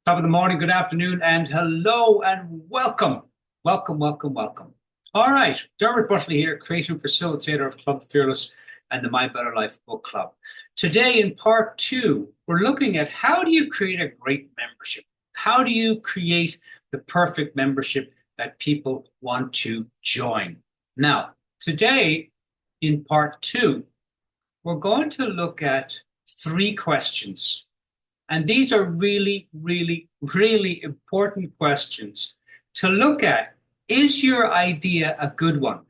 Top of the morning, good afternoon, and hello and welcome. Welcome, welcome, welcome. All right, Dermot Butley here, creator and facilitator of Club Fearless and the My Better Life Book Club. Today, in part two, we're looking at how do you create a great membership? How do you create the perfect membership that people want to join? Now, today, in part two, we're going to look at three questions, and these are really, really, really important questions to look at. Is your idea a good one?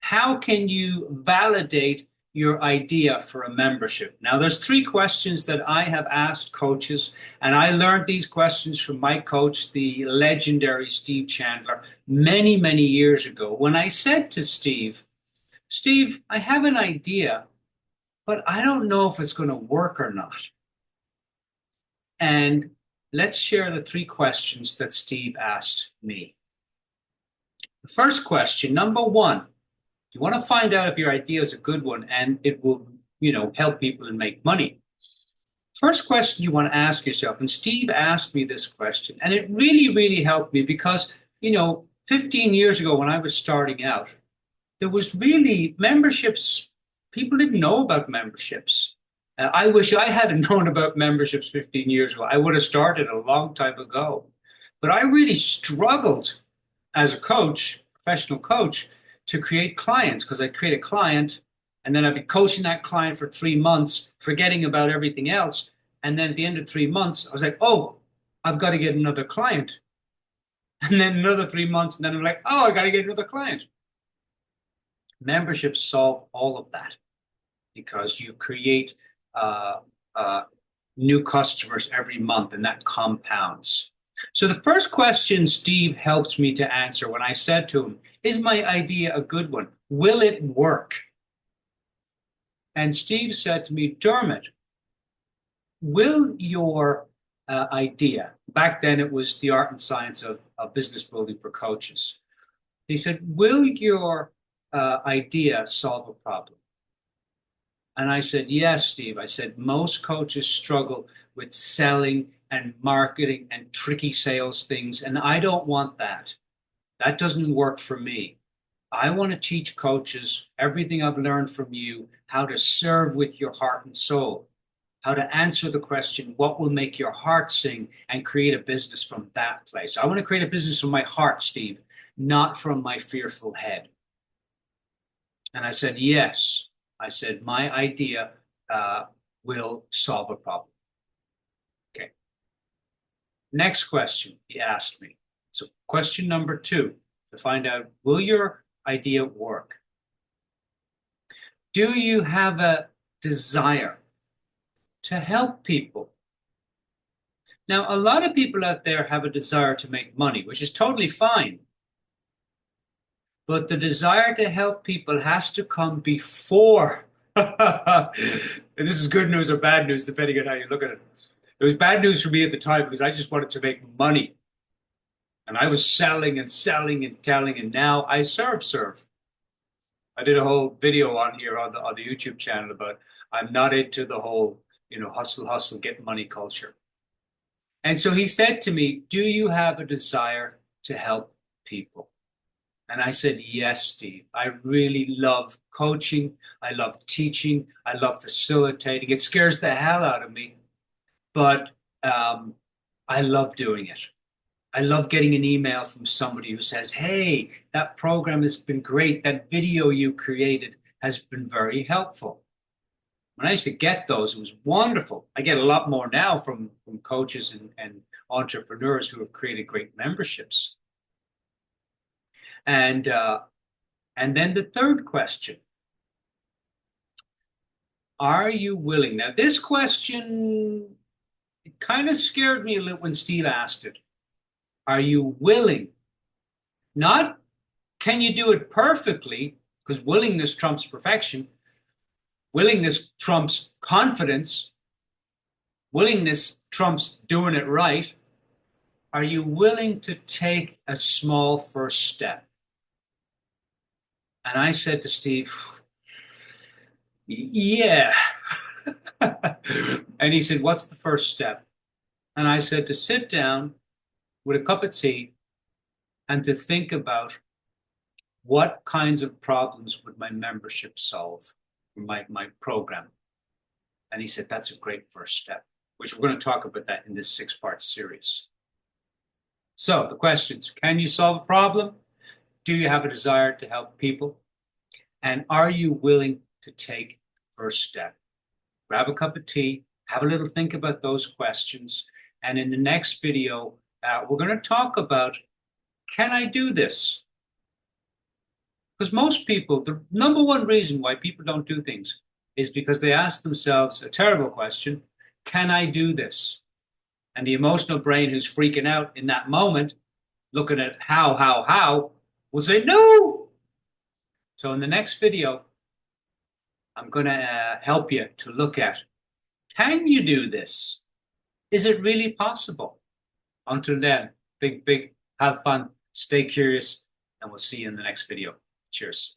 How can you validate your idea for a membership? Now, there's three questions that I have asked coaches, and I learned these questions from my coach, the legendary Steve Chandler, many, many years ago. When I said to Steve, Steve, I have an idea, but I don't know if it's going to work or not. And let's share the three questions that Steve asked me. The first question, number one, you want to find out if your idea is a good one and it will, help people and make money. First question you want to ask yourself, and Steve asked me this question, and it really, really helped me because, 15 years ago when I was starting out, there was really memberships. People didn't know about memberships. I wish I had known about memberships 15 years ago. I would have started a long time ago. But I really struggled as a coach, professional coach, to create clients because I'd create a client and then I'd be coaching that client for 3 months, forgetting about everything else. And then at the end of 3 months, I was like, oh, I've got to get another client. And then another 3 months, and then I'm like, oh, I got to get another client. Memberships solve all of that because you create uh, uh, new customers every month, and that compounds. So the first question Steve helped me to answer when I said to him, is my idea a good one? Will it work? And Steve said to me, Dermot, will your idea, back then it was the art and science of business building for coaches. He said, will your idea solve a problem? And I said, yes, Steve. I said, most coaches struggle with selling and marketing and tricky sales things, and I don't want that. That doesn't work for me. I want to teach coaches everything I've learned from you, how to serve with your heart and soul, how to answer the question, what will make your heart sing, and create a business from that place. I want to create a business from my heart, Steve, not from my fearful head. And I said, yes. I said, my idea will solve a problem. Okay. Next question he asked me. So question number two, to find out, will your idea work? Do you have a desire to help people? Now, a lot of people out there have a desire to make money, which is totally fine. But the desire to help people has to come before. This is good news or bad news, depending on how you look at it. It was bad news for me at the time because I just wanted to make money. And I was selling and selling and telling, and now I serve. I did a whole video on here on the YouTube channel about I'm not into the whole, hustle, get money culture. And so he said to me, do you have a desire to help people? And I said, yes, Steve. I really love coaching. I love teaching. I love facilitating. It scares the hell out of me, but I love doing it. I love getting an email from somebody who says, hey, that program has been great. That video you created has been very helpful. When I used to get those, it was wonderful. I get a lot more now from coaches and entrepreneurs who have created great memberships. And then the third question, are you willing? Now, this question, it kind of scared me a little when Steve asked it. Are you willing? Not can you do it perfectly, because willingness trumps perfection. Willingness trumps confidence. Willingness trumps doing it right. Are you willing to take a small first step? And I said to Steve, yeah. And he said, what's the first step? And I said to sit down with a cup of tea and to think about what kinds of problems would my membership solve, my program. And he said, that's a great first step, which we're going to talk about that in this 6-part series. So the questions, can you solve a problem? Do you have a desire to help people? And are you willing to take the first step? Grab a cup of tea, have a little think about those questions. And in the next video, we're going to talk about, can I do this? Because most people, the number one reason why people don't do things is because they ask themselves a terrible question, can I do this? And the emotional brain who's freaking out in that moment, looking at how, will say no. So in the next video, I'm going to help you to look at, can you do this? Is it really possible? Until then, big, have fun, stay curious, and we'll see you in the next video. Cheers.